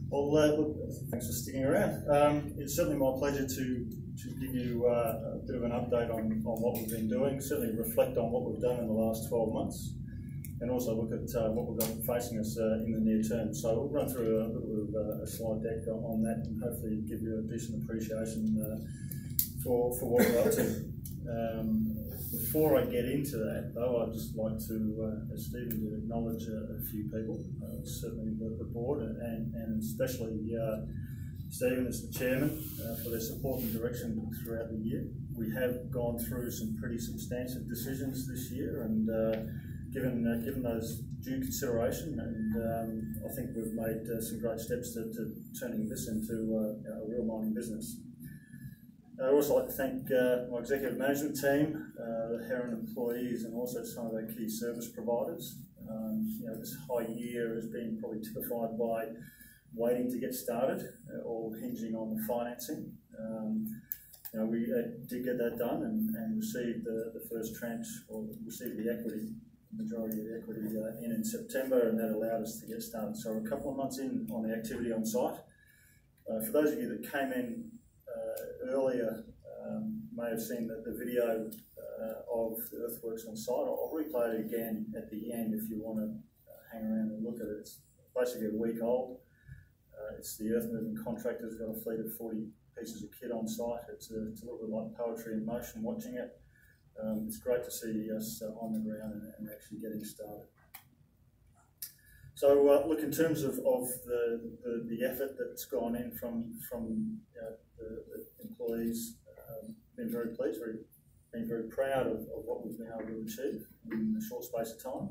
Well, look, thanks for sticking around. It's certainly my pleasure to give you a bit of an update on what we've been doing, certainly reflect on what we've done in the last 12 months, and also look at what we've got facing us in the near term. So we'll run through a little bit of a slide deck on that and hopefully give you a decent appreciation for what we're up to. Before I get into that, though, I'd just like to, as Stephen did, acknowledge a few people, certainly the board and especially Stephen as the chairman for their support and direction throughout the year. We have gone through some pretty substantive decisions this year, and given those due consideration, and I think we've made some great steps to turning this into a real mining business. I'd also like to thank my executive management team, the Heron employees, and also some of our key service providers. This high year has been probably typified by waiting to get started or hinging on the financing. We did get that done and received the first tranche, or received the equity, majority of the equity in September, and that allowed us to get started. So we're a couple of months in on the activity on site. For those of you that came in earlier, may have seen the video of the earthworks on site. I'll replay it again at the end if you want to hang around and look at it. It's basically a week old. It's the earth moving contractor's got a fleet of 40 pieces of kit on site. It's a little bit like poetry in motion watching it. It's great to see us on the ground and actually getting started. So look, in terms of the effort that's gone in from the employees, been very pleased, been very proud of what we've been able to achieve in a short space of time.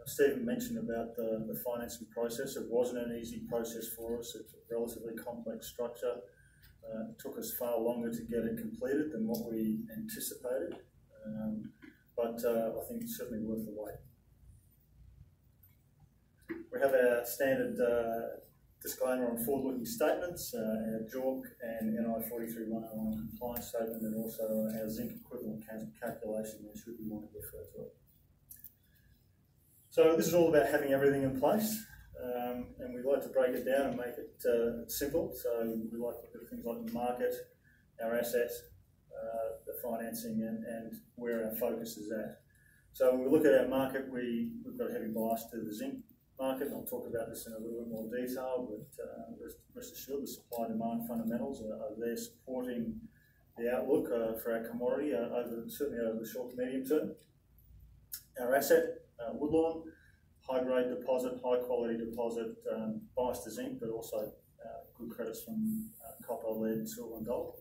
Stephen mentioned about the financing process. It wasn't an easy process for us. It's a relatively complex structure. It took us far longer to get it completed than what we anticipated, but I think it's certainly worth the wait. We have our standard disclaimer on forward-looking statements, our JORC and NI 43-101 compliance statement, and also our zinc equivalent calculation there should you want to refer to it. So this is all about having everything in place, and we like to break it down and make it simple. So we like to look at things like the market, our assets, the financing, and where our focus is at. So when we look at our market, we've got a heavy bias to the zinc market, and I'll talk about this in a little bit more detail, but rest assured the supply and demand fundamentals are there supporting the outlook for our commodity, certainly over the short to medium term. Our asset, Woodlawn, high-grade deposit, high-quality deposit, biased to zinc, but also good credits from copper, lead, silver and gold.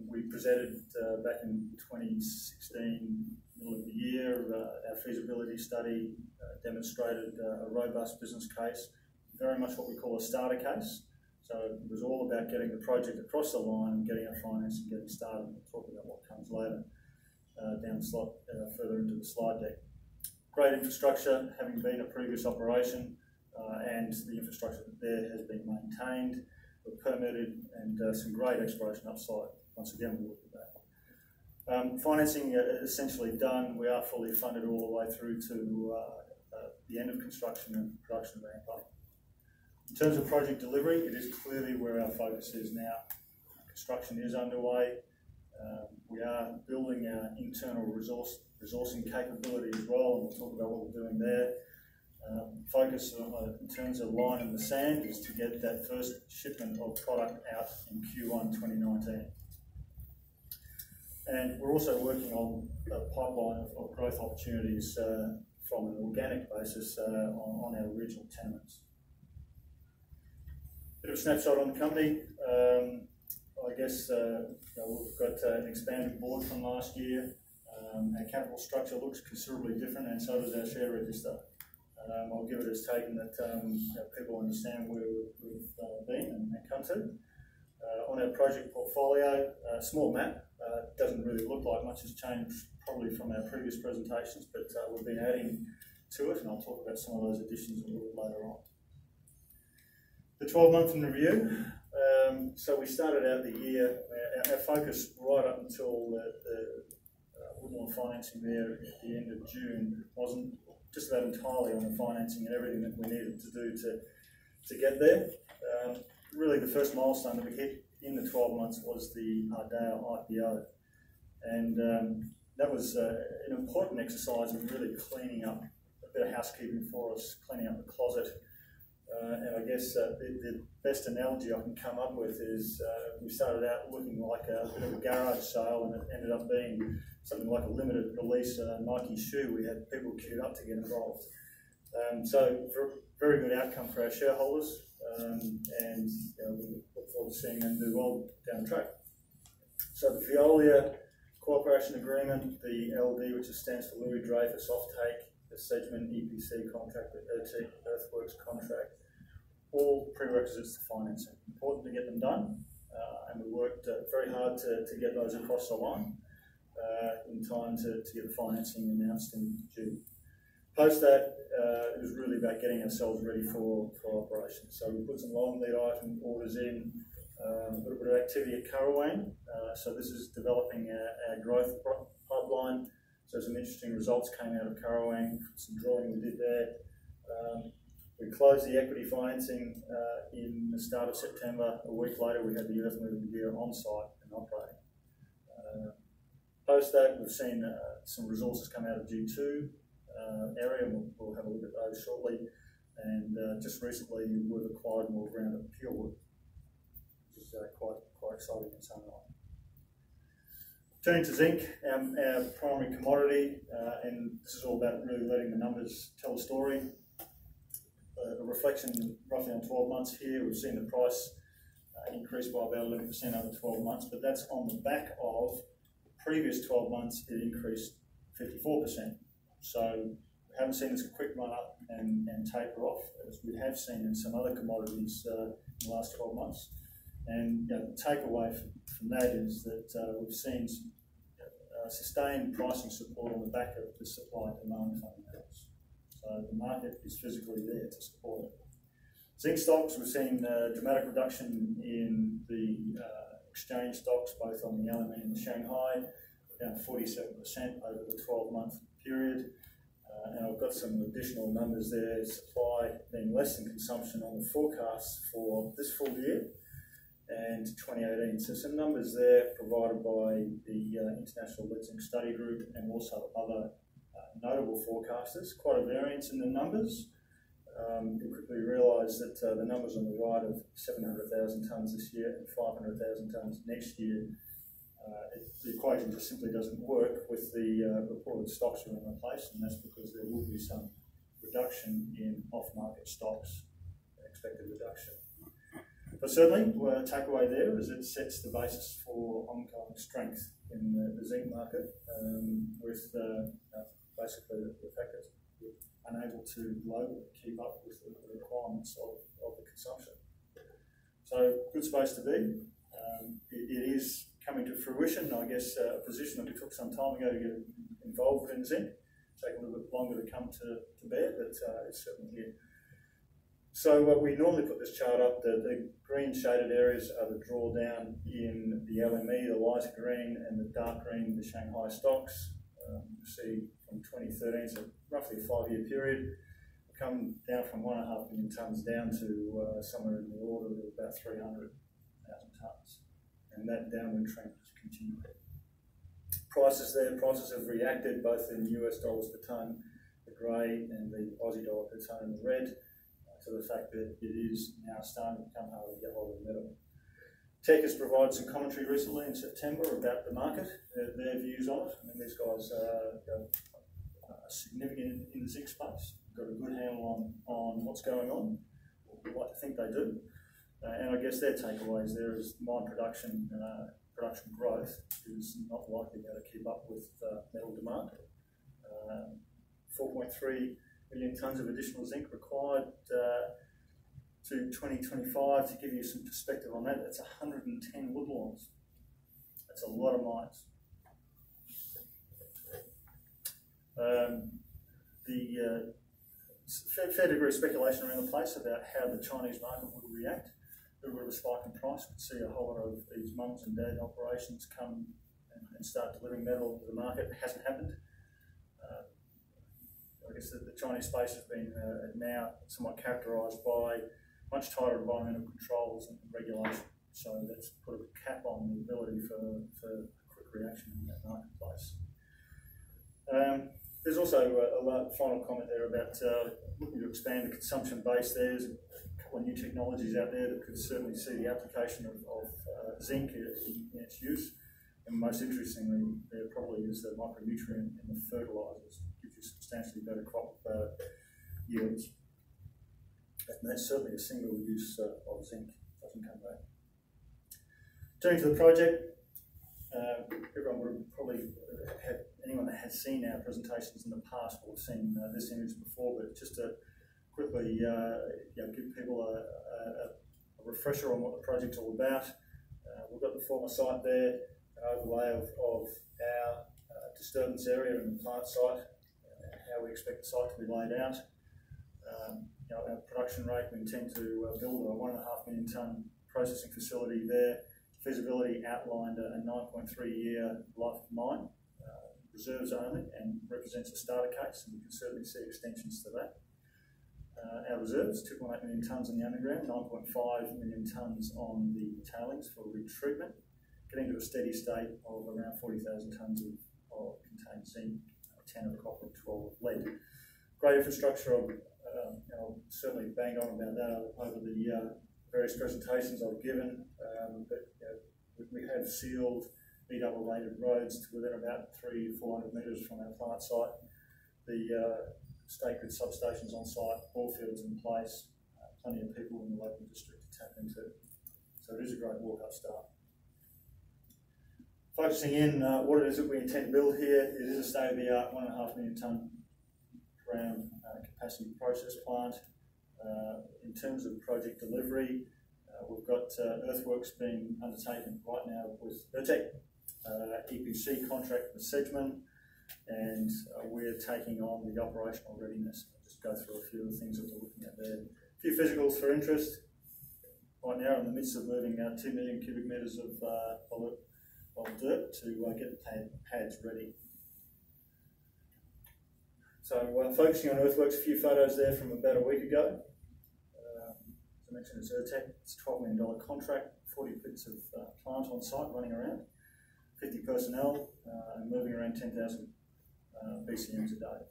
We presented back in 2016, middle of the year, our feasibility study demonstrated a robust business case, very much what we call a starter case. So it was all about getting the project across the line and getting our finance and getting started. We'll talk about what comes later down the slide, further into the slide deck. Great infrastructure, having been a previous operation, and the infrastructure there has been maintained. We're permitted, and some great exploration upside. Once again, we'll look at that. Financing essentially done. We are fully funded all the way through to the end of construction and production ramp up. In terms of project delivery, it is clearly where our focus is now. Construction is underway. We are building our internal resourcing capability as well, and we'll talk about what we're doing there. Focus in terms of line in the sand is to get that first shipment of product out in Q1 2019. And we're also working on a pipeline of growth opportunities from an organic basis on our regional tenements. Bit of a snapshot on the company. I guess we've got an expanded board from last year. Our capital structure looks considerably different, and so does our share register. I'll give it as taken that people understand where we've been and come to. On our project portfolio, small map, doesn't really look like much has changed probably from our previous presentations, but we've been adding to it, and I'll talk about some of those additions a little later on. The 12-month in review. So we started out the year, our focus right up until the Woodlawn financing there at the end of June wasn't just about entirely on the financing and everything that we needed to do to get there. Really the first milestone that we hit in the 12 months was the Ardea IPO. And that was an important exercise in really cleaning up a bit of housekeeping for us, cleaning up the closet. And I guess the best analogy I can come up with is we started out looking like a bit of a garage sale, and it ended up being something like a limited release Nike shoe. We had people queued up to get involved. So very good outcome for our shareholders, and we look forward to seeing them do well down the track. So the Veolia Cooperation Agreement, the LD, which stands for Louis Dreyfus Offtake, the Sedgman EPC contract, the Earthworks contract, all prerequisites to financing. Important to get them done, and we worked very hard to get those across the line in time to get the financing announced in June. Post that, it was really about getting ourselves ready for operations. So we put some long lead item orders in, a little bit of activity at Currawang. So this is developing our growth pipeline. So some interesting results came out of Currawang, some drilling we did there. We closed the equity financing in the start of September. A week later, we had the earth moving gear on site and operating. Post that, we've seen some resources come out of G2 area, and we'll have a look at those shortly. And just recently, we've acquired more ground at Purewood, which is quite exciting in its own right. Turning to zinc, our primary commodity, and this is all about really letting the numbers tell the story. A reflection roughly on 12 months here, we've seen the price increase by about 11% over 12 months, but that's on the back of the previous 12 months, it increased 54%. So we haven't seen this quick run up and taper off, as we have seen in some other commodities in the last 12 months. And the takeaway from that is that we've seen sustained pricing support on the back of the supply and demand fundamentals. So the market is physically there to support it. Zinc stocks, we've seen a dramatic reduction in the exchange stocks, both on the LME and the Shanghai, down 47% over the 12-month period. And I've got some additional numbers there, supply being less than consumption on the forecasts for this full year and 2018. So some numbers there provided by the International Lead Zinc Study Group and also other notable forecasters. Quite a variance in the numbers. You'll quickly realise that the numbers on the right of 700,000 tonnes this year and 500,000 tonnes next year, the equation just simply doesn't work with the reported stocks around the place, and that's because there will be some reduction in off-market stocks, an expected reduction. But certainly, the takeaway there is it sets the basis for ongoing strength in the zinc market, with basically the fact that we're unable to globally keep up with the requirements of the consumption. So, good space to be. It is coming to fruition, I guess, a position that we took some time ago to get involved in zinc. It's taken a little bit longer to come to bear, but it's certainly here. So we normally put this chart up. The green shaded areas are the drawdown in the LME, the lighter green, and the dark green, the Shanghai stocks. You see from 2013, so roughly a 5-year period, come down from 1.5 million tonnes down to somewhere in the order of about 300,000 tonnes. And that downward trend has continued. Prices have reacted both in US dollars per tonne, the grey, and the Aussie dollar per tonne in the red, to the fact that it is now starting to become harder to get hold of the metal. Tech has provided some commentary recently in September about the market, their views on it. I mean, these guys are significant in the zinc space, got a good handle on what's going on. We'd like to think they do. And I guess their takeaways there is mine production growth is not likely going to keep up with metal demand. 4.3 million tonnes of additional zinc required to 2025. To give you some perspective on that, that's 110 woodlines. That's a lot of mines. Fair degree of speculation around the place about how the Chinese market would react. A little bit of a spike in price. We'd see a whole lot of these mums and dad operations come and start delivering metal to the market. It hasn't happened. I guess the Chinese space has been now somewhat characterised by much tighter environmental controls and regulation. So that's put a cap on the ability for quick reaction in that marketplace. There's also a final comment there about looking to expand the consumption base. There's a couple of new technologies out there that could certainly see the application of zinc in its use. And most interestingly, there probably is the micronutrient in the fertilisers. Gives you substantially better crop yields. And that's certainly a single use of zinc. Doesn't come back. Turning to the project, everyone would probably have, anyone that has seen our presentations in the past will have seen this image before, but just to quickly give people a refresher on what the project's all about. We've got the former site there, an overlay of our disturbance area and the plant site, how we expect the site to be laid out. Our production rate, we intend to build a 1.5 million tonne processing facility there. Feasibility outlined a 9.3-year life of mine, reserves only, and represents a starter case, and we can certainly see extensions to that. Our reserves, 2.8 million tonnes on the underground, 9.5 million tonnes on the tailings for retreatment, getting to a steady state of around 40,000 tonnes of contained zinc, 10 of copper, 12 of lead. Great infrastructure. I'll certainly bang on about that over the various presentations I've given, but we have sealed double-rated roads to within about 300 to 400 metres from our plant site. The state grid substations on site, bore fields in place, plenty of people in the local district to tap into. So it is a great walk-up start. Focusing in what it is that we intend to build here, it is a state-of-the-art 1.5 million tonne per annum capacity process plant. In terms of project delivery, we've got earthworks being undertaken right now with Urtec, EPC contract with Sedgman, and we're taking on the operational readiness. I'll just go through a few of the things that we're looking at there. A few physicals for interest. Right now, in the midst of moving 2 million cubic metres of dirt to get the pads ready. So focusing on earthworks, a few photos there from about a week ago. As I mentioned, it's Urtec. It's a $12 million contract, 40 bits of plant on site running around, 50 personnel, and moving around 10,000 BCMs a day.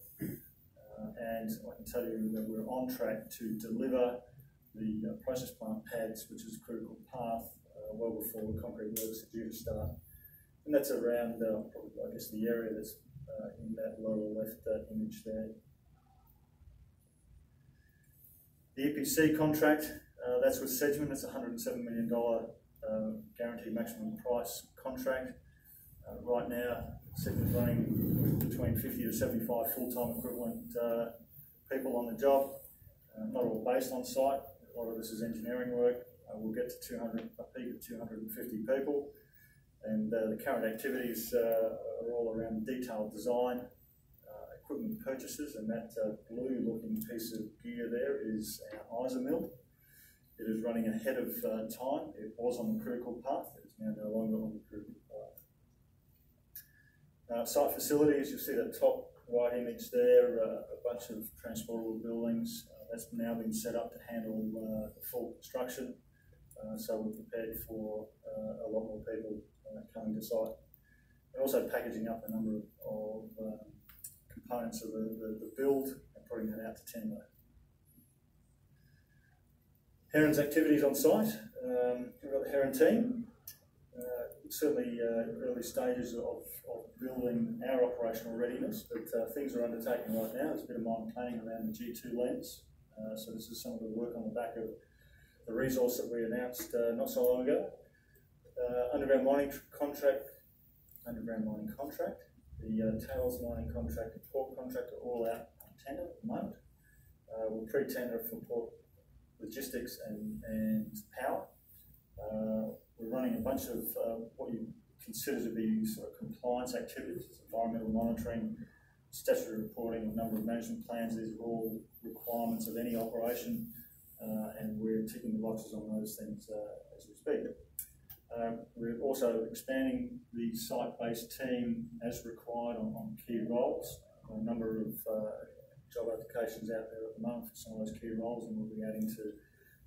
And I can tell you that we're on track to deliver the process plant pads, which is a critical path, well before the concrete works are due to start. And that's around, probably, I guess, the area that's in that lower left image there. The EPC contract, that's with Sedgman. That's a $107 million guaranteed maximum price contract. Right now, Sedgman's running between 50 to 75 full-time equivalent people on the job, not all based on site. A lot of this is engineering work. We'll get to a peak of 250 people. And the current activities are all around detailed design, equipment purchases, and that blue-looking piece of gear there is our ISA mill. It is running ahead of time. It was on the critical path. It is now no longer on the critical path. Site facilities, you'll see that top right image there, a bunch of transportable buildings. That's now been set up to handle the full construction. So we're prepared for a lot more people coming to site. And also packaging up a number of components of the build and putting that out to tender. Heron's activities on site. We've got the Heron team. Certainly early stages of building our operational readiness, but things are undertaken right now. There's a bit of mine planning around the G2 lens. So this is some of the work on the back of the resource that we announced not so long ago. Underground mining contract, the tails mining contract and port contract are all out on tender at the moment. We'll pre-tender for port logistics and power. We're running a bunch of what you consider to be sort of compliance activities, environmental monitoring, statutory reporting, a number of management plans. These are all requirements of any operation, and we're ticking the boxes on those things as we speak. We're also expanding the site-based team as required on key roles. A number of job applications out there at the moment for some of those key roles, and we'll be adding to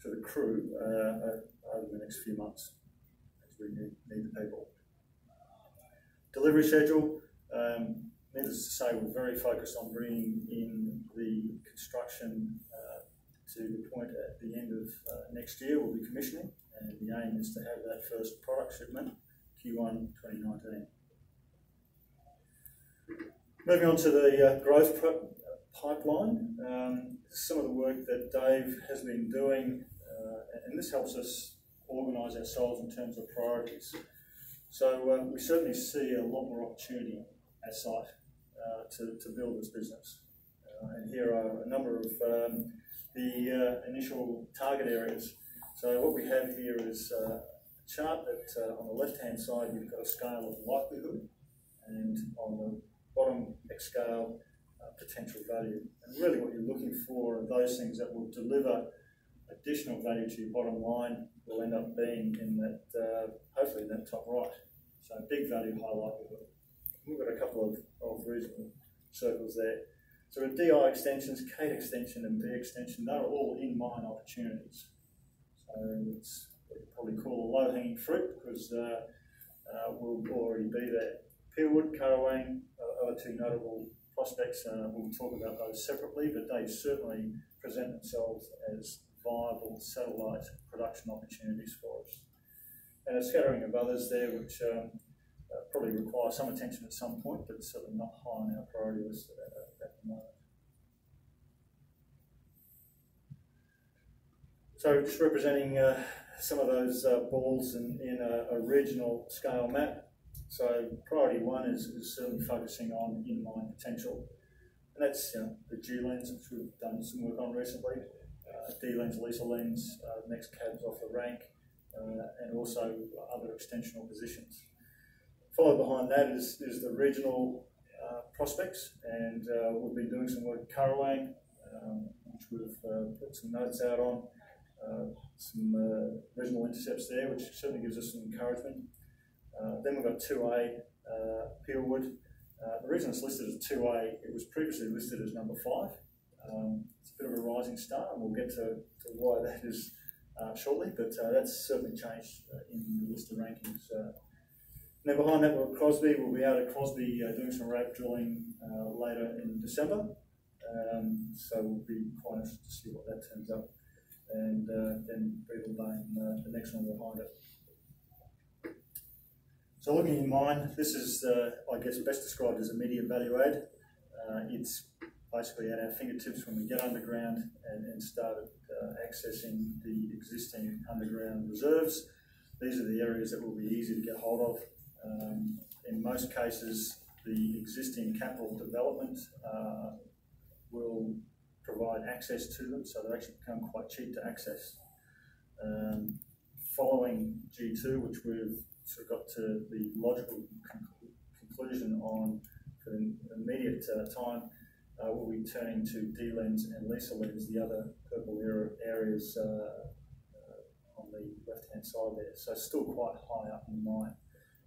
to the crew over the next few months, as we need the people. Delivery schedule, needless to say, we're very focused on bringing in the construction to the point at the end of next year. We'll be commissioning, and the aim is to have that first product shipment Q1 2019. Moving on to the growth pipeline, some of the work that Dave has been doing, and this helps us organise ourselves in terms of priorities. So we certainly see a lot more opportunity at site to build this business. And here are a number of the initial target areas. So what we have here is a chart that on the left-hand side you've got a scale of likelihood, and on the bottom X scale potential value. And really what you're looking for are those things that will deliver additional value to your bottom line will end up being in that, hopefully in that top right. So big value, high likelihood. We've got a couple of reasonable circles there. So with DI extensions, Kate extension and B extension, they're all in mine opportunities. So it's what you probably call a low-hanging fruit, because we'll already be there. Peelwood, Currawang are two notable prospects. We'll talk about those separately, but they certainly present themselves as viable satellite production opportunities for us. And a scattering of others there, which probably require some attention at some point, but certainly not high on our priority list at the moment. So just representing some of those balls in a regional scale map. So priority one is certainly focusing on in-mine potential. And that's the G lens, which we've done some work on recently, D lens, Lisa lens, next cabs off the rank, and also other extensional positions. Followed behind that is the regional prospects, and we've been doing some work at Currawang, which we've put some notes out on, some regional intercepts there, which certainly gives us some encouragement. Then we've got 2A, Peelwood. The reason it's listed as 2A, it was previously listed as number 5. It's a bit of a rising star, and we'll get to why that is shortly, but that's certainly changed in the list of rankings. Then behind that, we're at Crosby. We'll be out at Crosby doing some rape drilling later in December. So we'll be quite interested to see what that turns up. And then Beetlebane, the next one behind it. So looking in mine, this is, I guess, best described as immediate value add. It's basically at our fingertips when we get underground and start accessing the existing underground reserves. These are the areas that will be easy to get hold of. In most cases, the existing capital development will provide access to them, so they actually become quite cheap to access. Following G2, which we've sort of got to the logical conclusion on for the immediate time, we'll be turning to D lens and Lisa lens, the other purple areas on the left-hand side there. So still quite high up in the mine.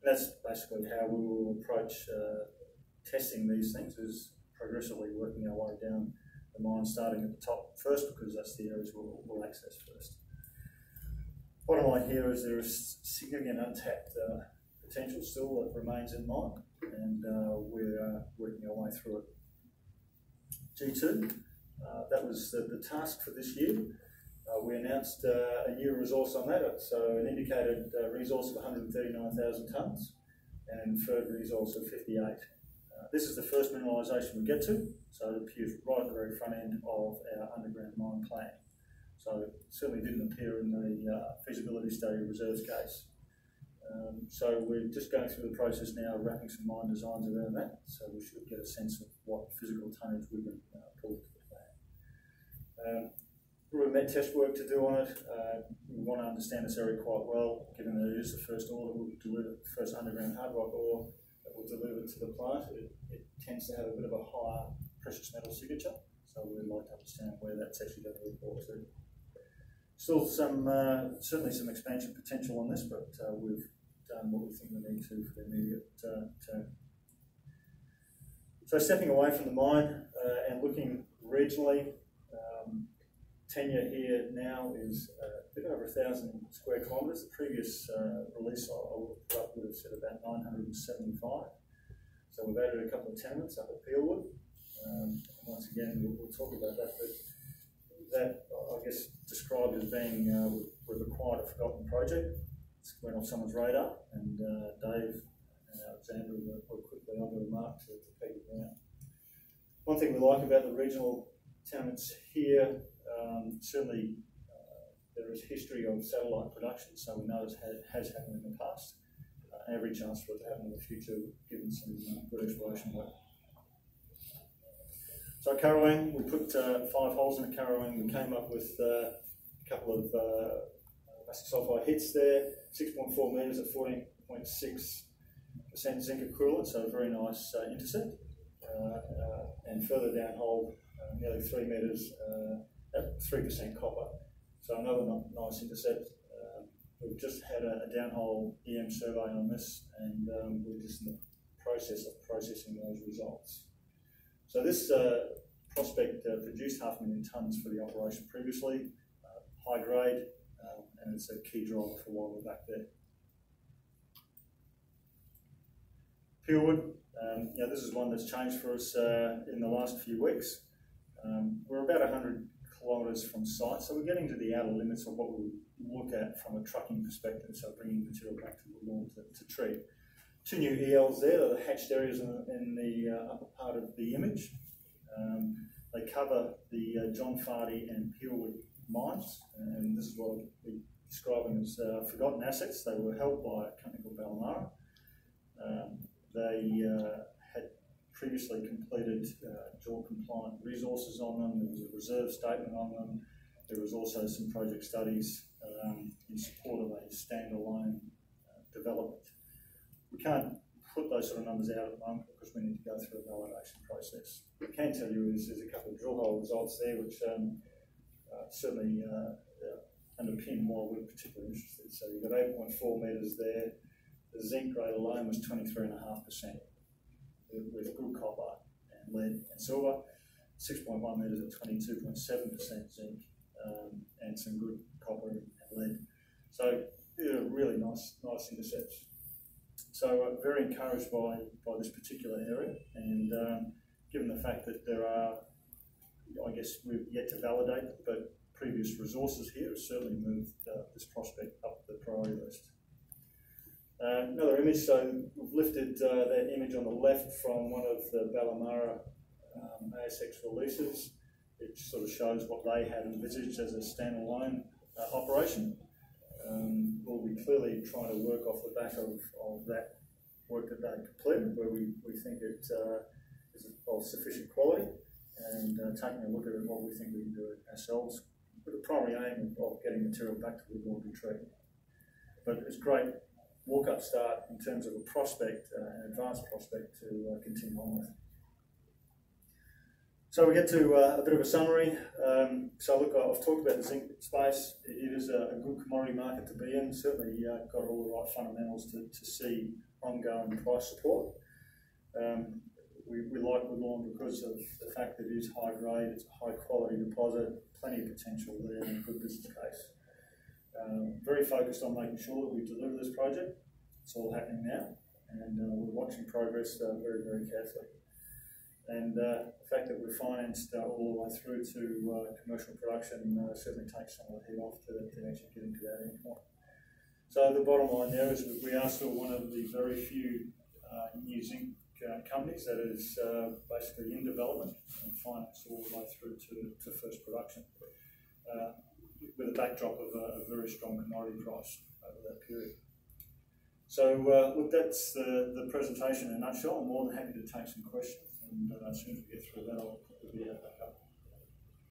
And that's basically how we will approach testing these things, is progressively working our way down the mine, starting at the top first, because that's the areas we'll access first. Bottom line here is there is significant untapped potential still that remains in mine, and we're working our way through it. G2, that was the task for this year. We announced a new resource on that, so an indicated resource of 139,000 tonnes and inferred resource of 58. This is the first mineralisation we get to, so it appears right at the very front end of our underground mine plan. So it certainly didn't appear in the feasibility study reserves case. So we're just going through the process now, wrapping some mine designs around that, so we should get a sense of what physical tonnage we can pull to the plan. We've met test work to do on it. We want to understand this area quite well, given that it is the first ore that will deliver, first underground hard rock ore that will deliver to the plant. It tends to have a bit of a higher precious metal signature, so we'd like to understand where that's actually going to report to. Still certainly some expansion potential on this, but we've done what we think we need to for the immediate term. So stepping away from the mine and looking regionally, tenure here now is a bit over 1,000 square kilometres. The previous release would have said about 975. So we've added a couple of tenements up at Peelwood. Once again, we'll talk about that, but that I guess described as being we've acquired a forgotten project. It's went off someone's radar, and Dave and Alexander were quickly onto the mark to peg it down. One thing we like about the regional tenements here, certainly there is history of satellite production, so we know it has happened in the past. Every chance for it to happen in the future, given some good exploration work. So Currawang, we put 5 holes in a Currawang. We came up with a couple of basic sulphide hits there, 6.4 metres at 14.6% zinc equivalent, so a very nice intercept. And further down hole, nearly 3 metres at 3% copper, so another nice intercept. We've just had a downhole EM survey on this, and we're just in the process of processing those results. So this prospect produced 500,000 tonnes for the operation previously, high grade, and it's a key driver for why we're back there. Peelwood, this is one that's changed for us in the last few weeks. We're about 100 kilometres from site, so we're getting to the outer limits of what we look at from a trucking perspective, so bringing material back to the lawn to treat. 2 new ELs there, they're the hatched areas in the upper part of the image. They cover the John Fardy and Peelwood mines, and this is what I'll be describing as forgotten assets. They were held by a company called Ballamara. They had previously completed JORC compliant resources on them. There was a reserve statement on them. There was also some project studies in support of a standalone development. We can't put those sort of numbers out at the moment because we need to go through a validation process. What I can tell you is there's a couple of drill hole results there which certainly underpin why we're particularly interested. So you've got 8.4 metres there. The zinc grade alone was 23.5%, with good copper and lead and silver. 6.1 metres at 22.7% zinc, and some good copper and lead. So really nice intercepts. So very encouraged by this particular area, and given the fact that there are, I guess we've yet to validate, but previous resources here have certainly moved this prospect up the priority list. Another image, so we've lifted that image on the left from one of the Ballamara ASX releases. It sort of shows what they had envisaged as a standalone operation. We'll be clearly trying to work off the back of that work that they completed, where we think it is of sufficient quality, and taking a look at what we think we can do it ourselves, with the primary aim of getting material back to the laundry tree. But it's great walk-up start in terms of a prospect, an advanced prospect to continue on with. So we get to a bit of a summary. So look, I've talked about the zinc space. It is a good commodity market to be in. Certainly got all the right fundamentals to see ongoing price support. We like Woodlawn because of the fact that it is high grade, it's a high quality deposit, plenty of potential there, and a good business case. Very focused on making sure that we deliver this project. It's all happening now, and we're watching progress very, very carefully. And the fact that we're financed all the way through to commercial production certainly takes some of the heat off to actually getting to that end point. So the bottom line there is we are still one of the very few new zinc companies that is basically in development and financed all the way through to first production, with a backdrop of a very strong commodity price over that period. So look, that's the presentation in a nutshell. I'm more than happy to take some questions, and as soon as we get through that, I'll put the video back up.